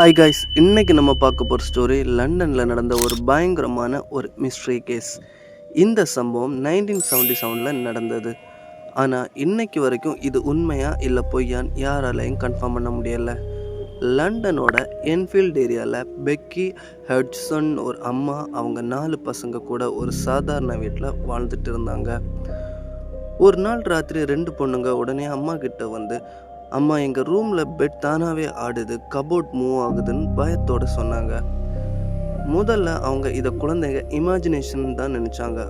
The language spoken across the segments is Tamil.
ஹாய் காய்ஸ், இன்னைக்கு நம்ம பார்க்க போகிற ஸ்டோரி லண்டனில் நடந்த ஒரு பயங்கரமான ஒரு மிஸ்ட்ரி கேஸ். இந்த சம்பவம் 1977 நடந்தது. ஆனால் இன்னைக்கு வரைக்கும் இது உண்மையா இல்லை பொய்யான்னு யாராலையும் கன்ஃபார்ம் பண்ண முடியலை. லண்டனோட என்ஃபீல்ட் ஏரியாவில் பெக்கி ஹட்சன் ஒரு அம்மா அவங்க 4 பசங்க கூட ஒரு சாதாரண வீட்டில் வாழ்ந்துட்டு இருந்தாங்க. ஒரு நாள் ராத்திரி 2 பொண்ணுங்க உடனே அம்மா கிட்ட வந்து, அம்மா எங்கள் ரூமில் பெட் தானாகவே ஆடுது, கபோர்ட் மூவ் ஆகுதுன்னு பயத்தோடு சொன்னாங்க. முதல்ல அவங்க இதை குழந்தைங்க இமேஜினேஷன் தான் நினச்சாங்க.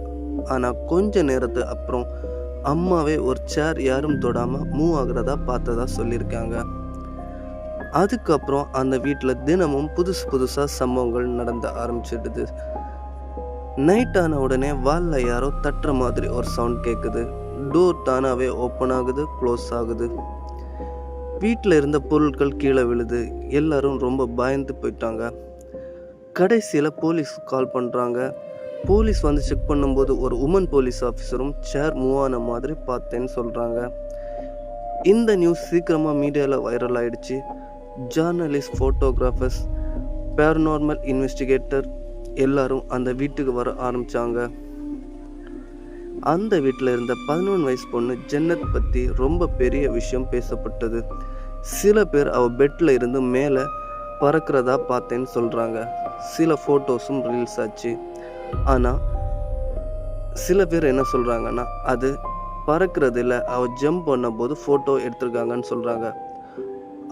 ஆனால் கொஞ்ச நேரத்து அப்புறம் அம்மாவே ஒரு சேர் யாரும் தொடாமல் மூவ் ஆகுறதா பார்த்ததா சொல்லியிருக்காங்க. அதுக்கப்புறம் அந்த வீட்டில் தினமும் புதுசாக சம்பவங்கள் நடந்த ஆரம்பிச்சிடுது. நைட் ஆன உடனே வாலில் யாரோ தட்டுற மாதிரி ஒரு சவுண்ட் கேட்குது. டோர் தானாகவே ஓப்பன் ஆகுது, க்ளோஸ் ஆகுது. வீட்டில் இருந்த பொருட்கள் கீழே விழுது. எல்லாரும் ரொம்ப பயந்து போயிட்டாங்க. கடைசியில் போலீஸ் கால் பண்ணுறாங்க. போலீஸ் வந்து செக் பண்ணும்போது ஒரு உமன் போலீஸ் ஆஃபீஸரும் சேர் மூவ் ஆன மாதிரி பார்த்தேன்னு சொல்கிறாங்க. இந்த நியூஸ் சீக்கிரமாக மீடியாவில் வைரல் ஆயிடுச்சு. ஜேர்னலிஸ்ட், ஃபோட்டோகிராஃபர்ஸ், பேரநார்மல் இன்வெஸ்டிகேட்டர் எல்லாரும் அந்த வீட்டுக்கு வர ஆரம்பித்தாங்க. அந்த வீட்டில் இருந்த 11 வயசு பொண்ணு ஜன்னத் பற்றி ரொம்ப பெரிய விஷயம் பேசப்பட்டது. சில பேர் அவள் பெட்டில் இருந்து மேலே பறக்கிறதா பார்த்தேன்னு சொல்கிறாங்க. சில ஃபோட்டோஸும் ரீல்ஸ் ஆச்சு. ஆனால் சில பேர் என்ன சொல்கிறாங்கன்னா, அது பறக்கிறது இல்லை, அவள் ஜம்ப் பண்ணும்போது ஃபோட்டோ எடுத்திருக்காங்கன்னு சொல்கிறாங்க.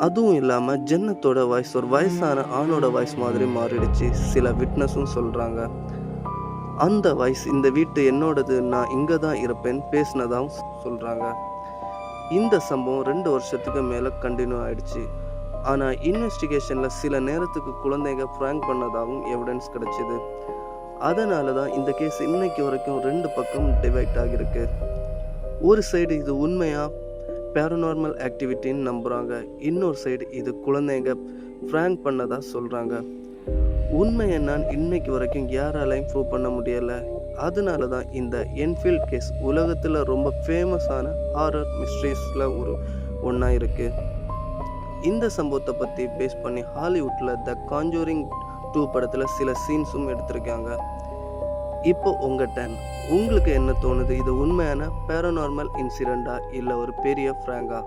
அதுவும் இல்லாமல் ஜன்னத்தோட வாய்ஸ் ஒரு வயசான ஆணோட வாய்ஸ் மாதிரி மாறிடுச்சு சில விட்னஸும் சொல்கிறாங்க. அந்த வாய்ஸ் இந்த வீட்டு என்னோடது, நான் இங்கே தான் இருப்பேன் பேசினதாகவும் சொல்கிறாங்க. இந்த சம்பவம் 2 வருஷத்துக்கு மேலே கண்டினியூ ஆயிடுச்சு. ஆனால் இன்வெஸ்டிகேஷனில் சில நேரத்துக்கு குழந்தைங்க ஃப்ராங்க் பண்ணதாகவும் எவிடன்ஸ் கிடச்சிது. அதனால தான் இந்த கேஸ் இன்னைக்கு வரைக்கும் 2 பக்கம் டிவைட் ஆகியிருக்கு. ஒரு சைடு இது உண்மையாக பேரநார்மல் ஆக்டிவிட்டின்னு நம்புகிறாங்க, இன்னொரு சைடு இது குழந்தைங்க ஃப்ராங்க் பண்ணதா சொல்கிறாங்க. உண்மை என்னன்னு இன்னைக்கு வரைக்கும் யாராலையும் ப்ரூவ் பண்ண முடியலை. அதனால தான் இந்த என்ஃபீல்ட் கேஸ் உலகத்தில் ரொம்ப ஃபேமஸான ஹாரர் மிஸ்ட்ரீஸில் ஒன்றா இருக்குது. இந்த சம்பவத்தை பற்றி பேஸ் பண்ணி ஹாலிவுட்டில் த கான்ஜூரிங் 2 படத்தில் சில சீன்ஸும் எடுத்திருக்காங்க. இப்போ உங்கள் டைம். உங்களுக்கு என்ன தோணுது? இது உண்மையான பேரநார்மல் இன்சிடெண்ட்டா இல்லை ஒரு பெரிய ஃப்ராங்கா?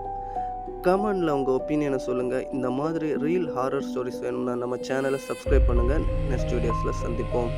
கமெண்டில் உங்கள் ஒப்பீனியனை சொல்லுங்கள். இந்த மாதிரி ரீல் ஹாரர் ஸ்டோரிஸ் வேணும்னா நம்ம சேனலை சப்ஸ்கிரைப் பண்ணுங்கள். நெக்ஸ்ட் வீடியோஸில் சந்திப்போம்.